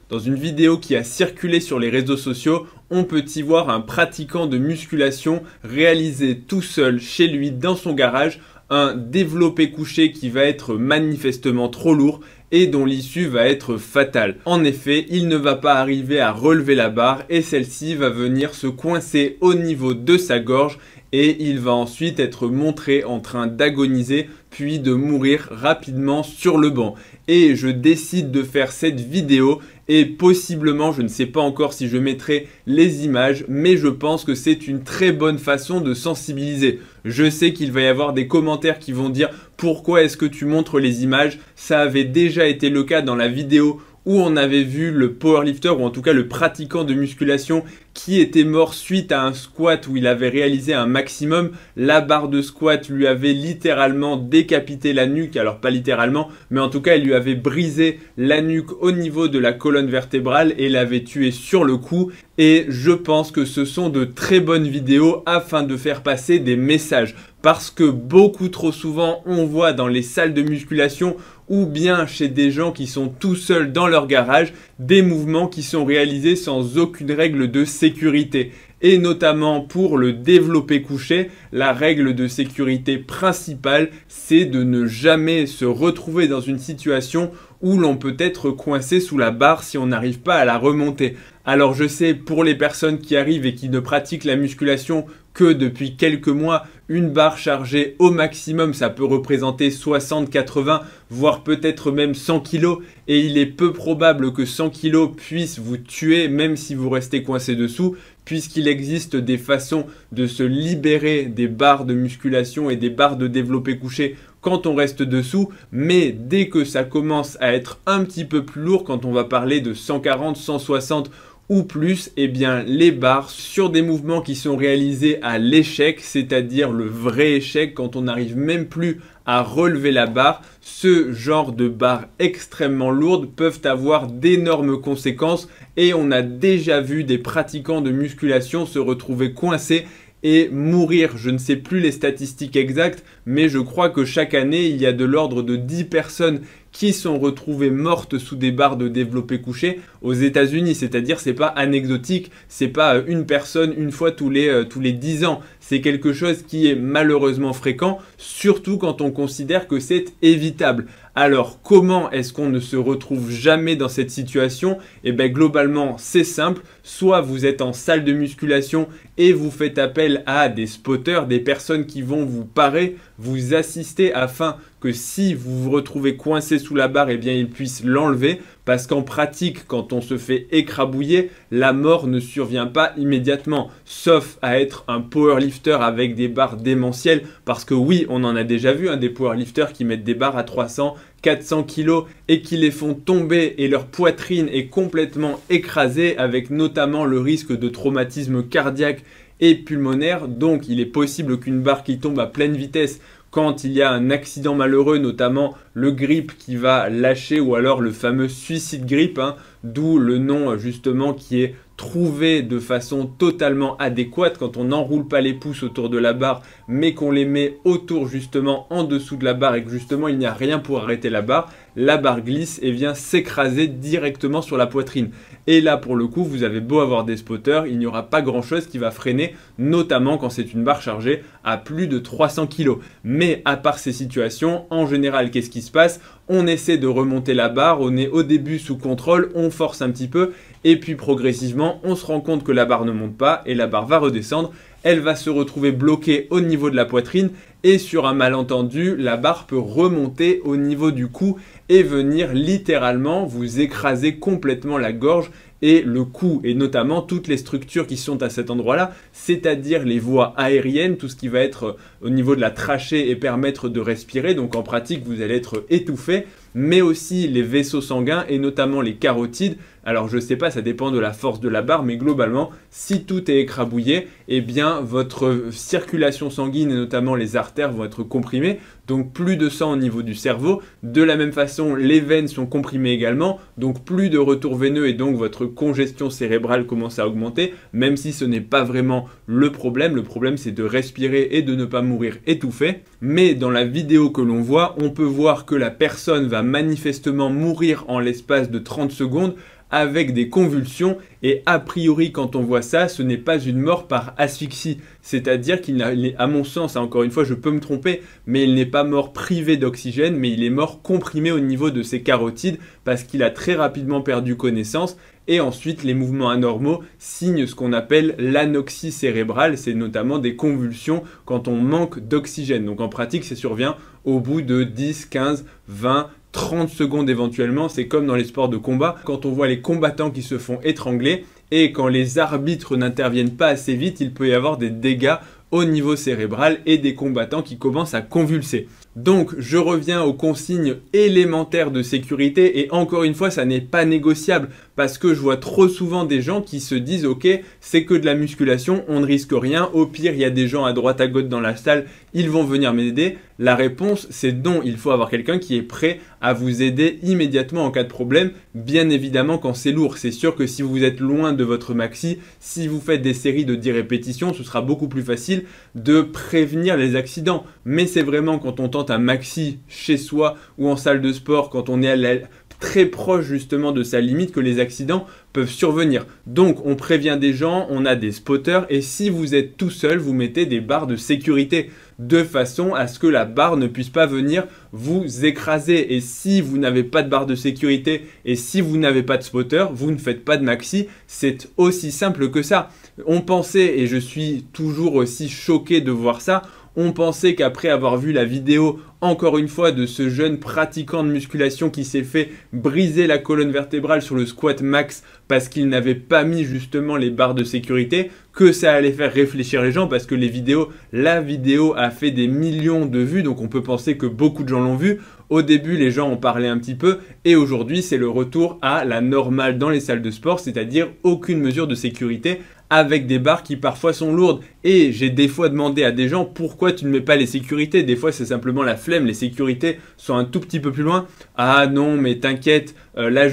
Dans une vidéo qui a circulé sur les réseaux sociaux, on peut y voir un pratiquant de musculation réaliser tout seul chez lui dans son garage un développé couché qui va être manifestement trop lourd et dont l'issue va être fatale. En effet, il ne va pas arriver à relever la barre et celle-ci va venir se coincer au niveau de sa gorge et il va ensuite être montré en train d'agoniser puis de mourir rapidement sur le banc. Et je décide de faire cette vidéo et possiblement, je ne sais pas encore si je mettrai les images, mais je pense que c'est une très bonne façon de sensibiliser. Je sais qu'il va y avoir des commentaires qui vont dire « Pourquoi est-ce que tu montres les images ?» Ça avait déjà été le cas dans la vidéo où on avait vu le powerlifter ou en tout cas le pratiquant de musculation qui était mort suite à un squat où il avait réalisé un maximum. La barre de squat lui avait littéralement décapité la nuque, alors pas littéralement, mais en tout cas elle lui avait brisé la nuque au niveau de la colonne vertébrale et l'avait tué sur le coup. Et je pense que ce sont de très bonnes vidéos afin de faire passer des messages. Parce que beaucoup trop souvent, on voit dans les salles de musculation ou bien chez des gens qui sont tout seuls dans leur garage, des mouvements qui sont réalisés sans aucune règle de sécurité. Et notamment pour le développé couché, la règle de sécurité principale, c'est de ne jamais se retrouver dans une situation où l'on peut être coincé sous la barre si on n'arrive pas à la remonter. Alors je sais, pour les personnes qui arrivent et qui ne pratiquent la musculation que depuis quelques mois, une barre chargée au maximum, ça peut représenter 60, 80, voire peut-être même 100 kg. Et il est peu probable que 100 kg puisse vous tuer, même si vous restez coincé dessous, puisqu'il existe des façons de se libérer des barres de musculation et des barres de développé couché quand on reste dessous. Mais dès que ça commence à être un petit peu plus lourd, quand on va parler de 140, 160 ou plus, eh bien les barres sur des mouvements qui sont réalisés à l'échec, c'est-à-dire le vrai échec quand on n'arrive même plus à relever la barre, ce genre de barres extrêmement lourdes peuvent avoir d'énormes conséquences et on a déjà vu des pratiquants de musculation se retrouver coincés et mourir. Je ne sais plus les statistiques exactes, mais je crois que chaque année, il y a de l'ordre de 10 personnes qui sont retrouvées mortes sous des barres de développé couché aux États-Unis. C'est-à-dire, c'est pas anecdotique, c'est pas une personne une fois tous les 10 ans. C'est quelque chose qui est malheureusement fréquent, surtout quand on considère que c'est évitable. Alors, comment est-ce qu'on ne se retrouve jamais dans cette situation? Eh bien, globalement, c'est simple. Soit vous êtes en salle de musculation et vous faites appel à des spotters, des personnes qui vont vous parer, vous assister afin que si vous vous retrouvez coincé sous la barre, eh bien, ils puissent l'enlever. Parce qu'en pratique, quand on se fait écrabouiller, la mort ne survient pas immédiatement, sauf à être un powerlifter avec des barres démentielles. Parce que oui, on en a déjà vu, des powerlifters qui mettent des barres à 300, 400 kg et qui les font tomber et leur poitrine est complètement écrasée avec notamment le risque de traumatisme cardiaque et pulmonaire. Donc il est possible qu'une barre qui tombe à pleine vitesse quand il y a un accident malheureux, notamment le grip qui va lâcher ou alors le fameux suicide grip, d'où le nom justement qui est trouvé de façon totalement adéquate quand on n'enroule pas les pouces autour de la barre mais qu'on les met autour justement en dessous de la barre et que justement il n'y a rien pour arrêter la barre glisse et vient s'écraser directement sur la poitrine. Et là pour le coup vous avez beau avoir des spotters, il n'y aura pas grand chose qui va freiner, notamment quand c'est une barre chargée à plus de 300 kg. Mais à part ces situations, en général qu'est-ce qui se passe? On essaie de remonter la barre, on est au début sous contrôle, on force un petit peu et puis progressivement on se rend compte que la barre ne monte pas et la barre va redescendre. Elle va se retrouver bloquée au niveau de la poitrine et sur un malentendu, la barre peut remonter au niveau du cou et venir littéralement vous écraser complètement la gorge et le cou et notamment toutes les structures qui sont à cet endroit-là, c'est-à-dire les voies aériennes, tout ce qui va être au niveau de la trachée et permettre de respirer. Donc en pratique, vous allez être étouffé, mais aussi les vaisseaux sanguins et notamment les carotides. Alors je sais pas, ça dépend de la force de la barre, mais globalement, si tout est écrabouillé, eh bien votre circulation sanguine et notamment les artères vont être comprimées, donc plus de sang au niveau du cerveau. De la même façon, les veines sont comprimées également, donc plus de retour veineux et donc votre congestion cérébrale commence à augmenter, même si ce n'est pas vraiment le problème. Le problème, c'est de respirer et de ne pas mourir étouffé. Mais dans la vidéo que l'on voit, on peut voir que la personne va manifestement mourir en l'espace de 30 secondes, avec des convulsions et a priori quand on voit ça, ce n'est pas une mort par asphyxie, c'est-à-dire qu'il n'a, à mon sens, encore une fois je peux me tromper, mais il n'est pas mort privé d'oxygène, mais il est mort comprimé au niveau de ses carotides parce qu'il a très rapidement perdu connaissance. Et ensuite, les mouvements anormaux signent ce qu'on appelle l'anoxie cérébrale, c'est notamment des convulsions quand on manque d'oxygène. Donc en pratique, ça survient au bout de 10, 15, 20, 30 secondes éventuellement. C'est comme dans les sports de combat, quand on voit les combattants qui se font étrangler et quand les arbitres n'interviennent pas assez vite, il peut y avoir des dégâts au niveau cérébral et des combattants qui commencent à convulser. Donc je reviens aux consignes élémentaires de sécurité et encore une fois ça n'est pas négociable parce que je vois trop souvent des gens qui se disent ok c'est que de la musculation, on ne risque rien, au pire il y a des gens à droite à gauche dans la salle, ils vont venir m'aider. La réponse c'est non, il faut avoir quelqu'un qui est prêt à vous aider immédiatement en cas de problème, bien évidemment quand c'est lourd. C'est sûr que si vous êtes loin de votre maxi, si vous faites des séries de 10 répétitions, ce sera beaucoup plus facile de prévenir les accidents, mais c'est vraiment quand on tente un maxi chez soi ou en salle de sport, quand on est très proche justement de sa limite que les accidents peuvent survenir. Donc on prévient des gens, on a des spotters et si vous êtes tout seul, vous mettez des barres de sécurité de façon à ce que la barre ne puisse pas venir vous écraser. Et si vous n'avez pas de barre de sécurité et si vous n'avez pas de spotter, vous ne faites pas de maxi. C'est aussi simple que ça. On pensait, et je suis toujours aussi choqué de voir ça, on pensait qu'après avoir vu la vidéo, encore une fois, de ce jeune pratiquant de musculation qui s'est fait briser la colonne vertébrale sur le squat max parce qu'il n'avait pas mis justement les barres de sécurité, que ça allait faire réfléchir les gens parce que la vidéo a fait des millions de vues, donc on peut penser que beaucoup de gens l'ont vu. Au début, les gens en parlaient un petit peu et aujourd'hui, c'est le retour à la normale dans les salles de sport, c'est-à-dire aucune mesure de sécurité avec des barres qui parfois sont lourdes. Et j'ai des fois demandé à des gens pourquoi tu ne mets pas les sécurités. Des fois, c'est simplement la flemme. Les sécurités sont un tout petit peu plus loin. Ah non, mais t'inquiète, là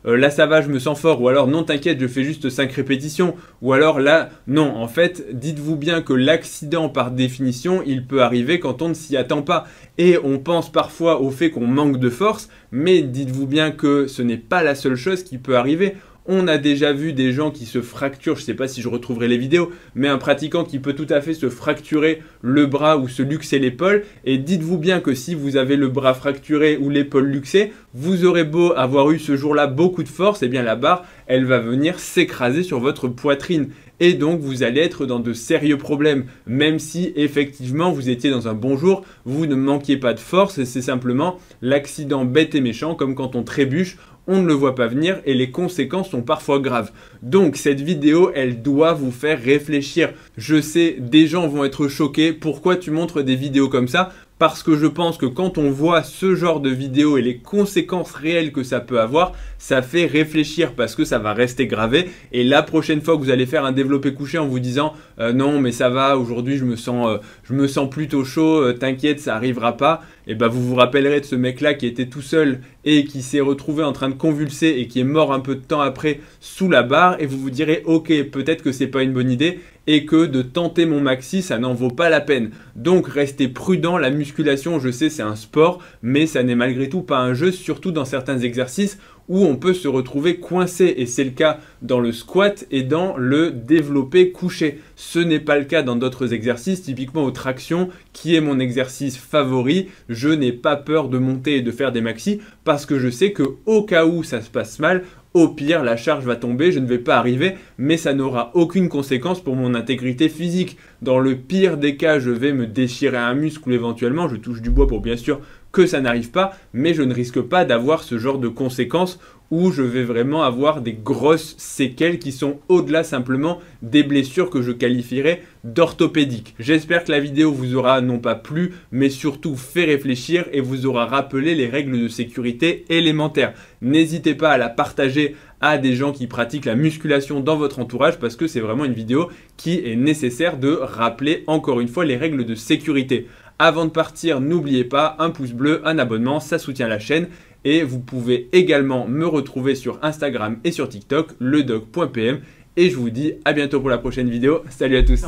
là ça va, je me sens fort. Ou alors non, t'inquiète, je fais juste 5 répétitions. Ou alors là, non, en fait, dites-vous bien que l'accident par définition, il peut arriver quand on ne s'y attend pas. Et on pense parfois au fait qu'on manque de force, mais dites-vous bien que ce n'est pas la seule chose qui peut arriver. On a déjà vu des gens qui se fracturent, je ne sais pas si je retrouverai les vidéos, mais un pratiquant qui peut tout à fait se fracturer le bras ou se luxer l'épaule. Et dites-vous bien que si vous avez le bras fracturé ou l'épaule luxée, vous aurez beau avoir eu ce jour-là beaucoup de force, et bien la barre, elle va venir s'écraser sur votre poitrine. Et donc vous allez être dans de sérieux problèmes, même si effectivement vous étiez dans un bon jour, vous ne manquiez pas de force et c'est simplement l'accident bête et méchant, comme quand on trébuche, on ne le voit pas venir et les conséquences sont parfois graves. Donc cette vidéo, elle doit vous faire réfléchir. Je sais, des gens vont être choqués, pourquoi tu montres des vidéos comme ça ? Parce que je pense que quand on voit ce genre de vidéo et les conséquences réelles que ça peut avoir, ça fait réfléchir parce que ça va rester gravé. Et la prochaine fois que vous allez faire un développé couché en vous disant non mais ça va, aujourd'hui je me sens plutôt chaud, t'inquiète ça arrivera pas, et ben vous vous rappellerez de ce mec là qui était tout seul et qui s'est retrouvé en train de convulser et qui est mort un peu de temps après sous la barre et vous vous direz ok peut-être que c'est pas une bonne idée et que de tenter mon maxi ça n'en vaut pas la peine. Donc restez prudent, la musculation je sais c'est un sport mais ça n'est malgré tout pas un jeu, surtout dans certains exercices où on peut se retrouver coincé et c'est le cas dans le squat et dans le développé couché. Ce n'est pas le cas dans d'autres exercices, typiquement aux tractions qui est mon exercice favori. Je n'ai pas peur de monter et de faire des maxis parce que je sais que au cas où ça se passe mal, au pire, la charge va tomber, je ne vais pas arriver, mais ça n'aura aucune conséquence pour mon intégrité physique. Dans le pire des cas, je vais me déchirer un muscle ou éventuellement, je touche du bois pour bien sûr que ça n'arrive pas, mais je ne risque pas d'avoir ce genre de conséquences où je vais vraiment avoir des grosses séquelles qui sont au-delà simplement des blessures que je qualifierais d'orthopédiques. J'espère que la vidéo vous aura non pas plu, mais surtout fait réfléchir et vous aura rappelé les règles de sécurité élémentaires. N'hésitez pas à la partager à des gens qui pratiquent la musculation dans votre entourage parce que c'est vraiment une vidéo qui est nécessaire de rappeler encore une fois les règles de sécurité. Avant de partir, n'oubliez pas un pouce bleu, un abonnement, ça soutient la chaîne. Et vous pouvez également me retrouver sur Instagram et sur TikTok, ledoc.pm. Et je vous dis à bientôt pour la prochaine vidéo. Salut à tous!